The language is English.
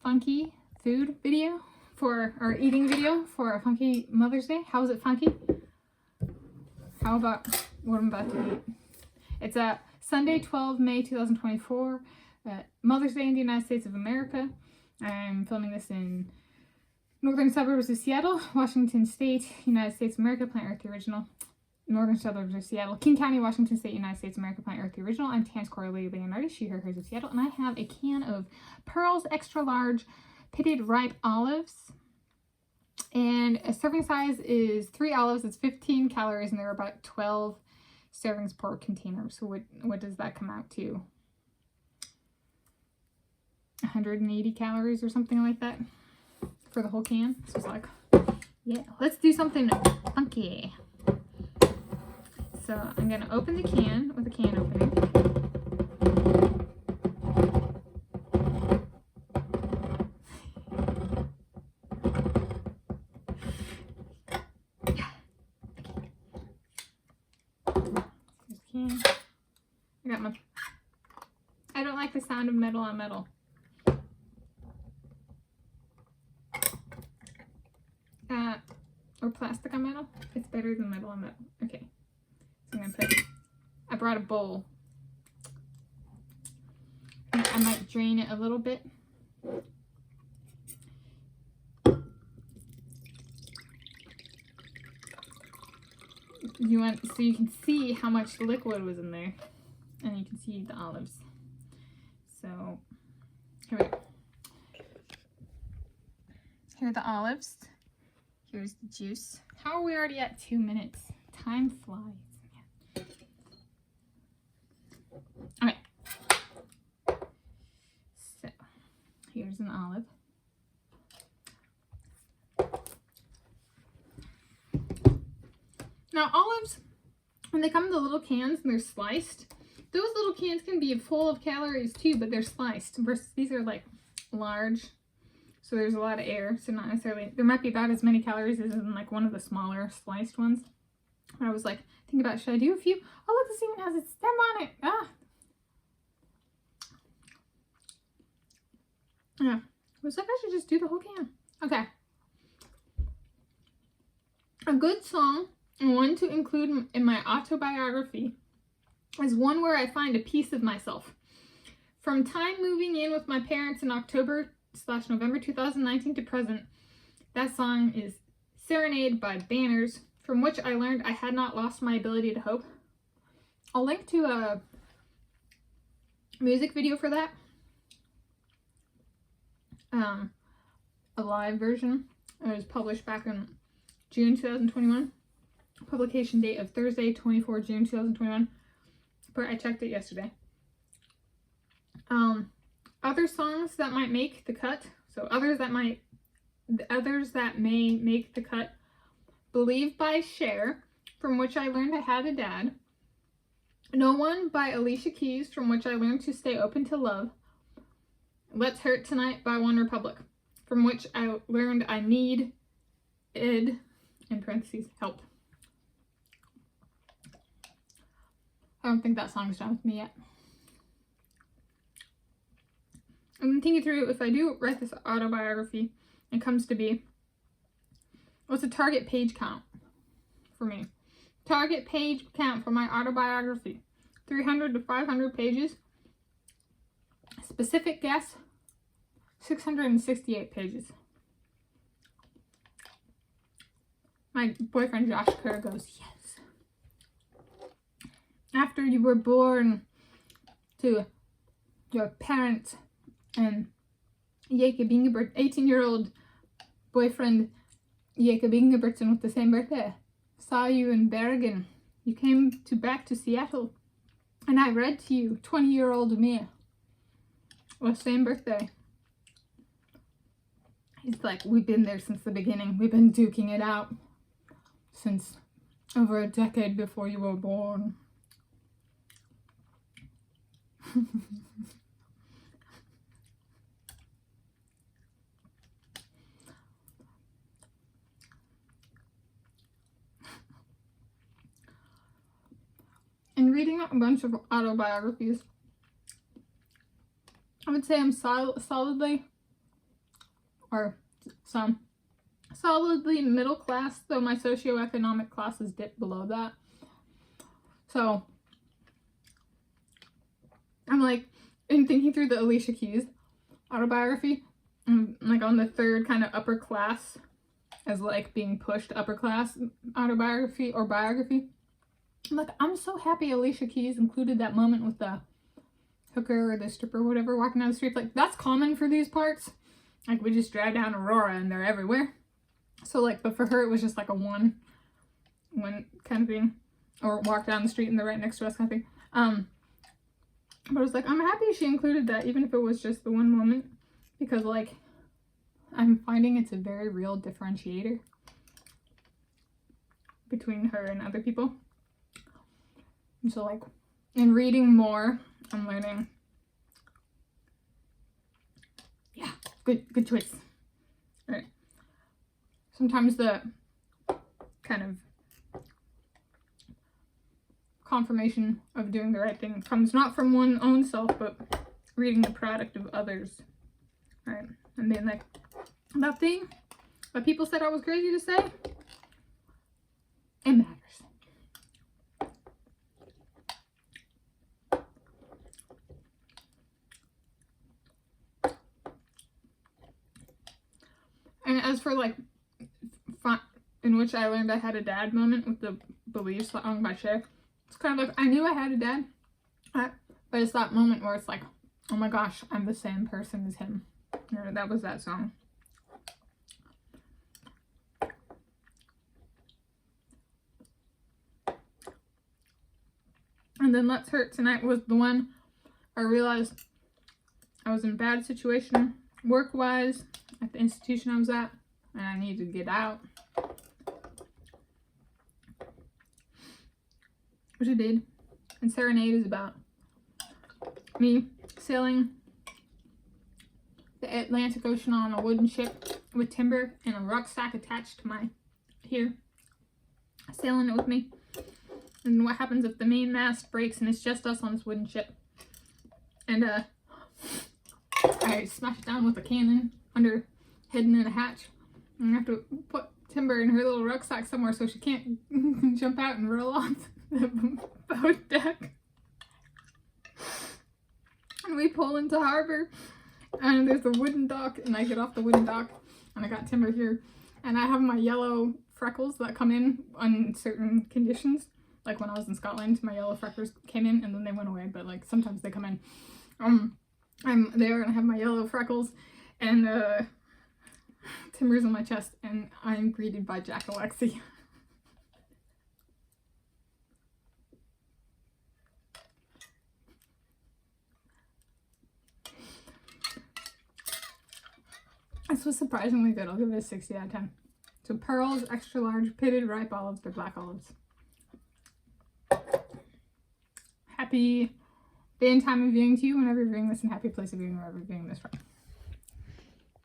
funky food video or eating video for a funky Mother's Day. How is it funky? How about what I'm about to eat? It's a Sunday, 12 May 2024, Mother's Day in the United States of America. I'm filming this in northern suburbs of Seattle, Washington State, United States of America, Plant Earth the Original. Northern suburbs of Seattle, King County, Washington State, United States of America, Plant Earth the Original. I'm Tanis Coralee Leonhardi, she, her, hers of Seattle, and I have a can of Pearls Extra Large Pitted Ripe Olives. And a serving size is 3 olives. It's 15 calories, and there are about 12 servings per container. So what does that come out to? 180 calories or something like that for the whole can. So it's like, yeah, let's do something funky. So I'm going to open the can with a can opener. I don't like the sound of metal on metal. Or plastic on metal. It's better than metal on metal. Okay. So I'm gonna I brought a bowl. I might drain it a little bit. So you can see how much liquid was in there. And you can see the olives. So here we go. Here are the olives. Here's the juice. How are we already at 2 minutes? Time flies. Okay. So here's an olive. Now olives, when they come in the little cans and they're sliced, those little cans can be full of calories too, but they're sliced. Versus these are like large, so there's a lot of air. So not necessarily, there might be about as many calories as in like one of the smaller sliced ones. I was like thinking about, should I do a few? Oh look, this even has a stem on it. Ah. Yeah, I was like, I should just do the whole can. Okay. A good song and one to include in my autobiography is one where I find a piece of myself. From time moving in with my parents in October/November 2019 to present, that song is Serenade by Banners, from which I learned I had not lost my ability to hope. I'll link to a music video for that. A live version. It was published back in June 2021. Publication date of Thursday, 24 June 2021. But I checked it yesterday. Other songs that might make the cut. So others that may make the cut. Believe by Cher, from which I learned I had a dad. No One by Alicia Keys, from which I learned to stay open to love. Let's Hurt Tonight by One Republic, from which I learned I need in parentheses, help. I don't think that song's done with me yet. I'm thinking through, if I do write this autobiography, it comes to be, what's a target page count for me? Target page count for my autobiography, 300 to 500 pages. Specific guess, 668 pages. My boyfriend Josh Kerr goes, yes. After you were born to your parents and Jacob Ingebert, 18-year-old boyfriend Jacob Ingebertson with the same birthday, saw you in Bergen. You came back to Seattle, and I read to you, 20-year-old me, with the same birthday. He's like, we've been there since the beginning. We've been duking it out since over a decade before you were born. In reading a bunch of autobiographies, I would say I'm solidly or some solidly middle class, though my socioeconomic classes dip below that. So I'm like, in thinking through the Alicia Keys autobiography, I'm like on the third kind of upper class as like being pushed upper class autobiography or biography. I'm like, I'm so happy Alicia Keys included that moment with the hooker or the stripper or whatever walking down the street. Like, that's common for these parts. Like, we just drive down Aurora and they're everywhere. So like, but for her it was just like a one kind of thing, or walk down the street and they're right next to us kind of thing. But I was like, I'm happy she included that, even if it was just the one moment, because like, I'm finding it's a very real differentiator between her and other people. And so like, in reading more, I'm learning, yeah, good choice. All right. Sometimes the kind of confirmation of doing the right thing comes not from one's own self, but reading the product of others. All right. And being like, that thing that people said I was crazy to say, it matters. And as for like, in which I learned I had a dad moment with the beliefs song by Cher, it's kind of like, I knew I had a dad, but it's that moment where it's like, oh my gosh, I'm the same person as him. Or that was that song. And then Let's Hurt Tonight was the one I realized I was in a bad situation work-wise at the institution I was at, and I needed to get out, which I did. And Serenade is about me sailing the Atlantic Ocean on a wooden ship with timber and a rucksack attached to my here, sailing it with me. And what happens if the main mast breaks and it's just us on this wooden ship? And I smash it down with a cannon hidden in a hatch. And I have to put Timber in her little rucksack somewhere so she can't jump out and roll off the boat deck. And we pull into harbor, and there's a wooden dock, and I get off the wooden dock, and I got Timber here, and I have my yellow freckles that come in on certain conditions. Like when I was in Scotland, my yellow freckles came in and then they went away, but like sometimes they come in. I'm there and I have my yellow freckles, and Timber's on my chest, and I'm greeted by Jack Alexi. This was surprisingly good. I'll give it a 60 out of 10. So pearls, extra large, pitted ripe olives, they're black olives. Happy day and time of viewing to you whenever you're viewing this, and happy place of viewing wherever you're viewing this from.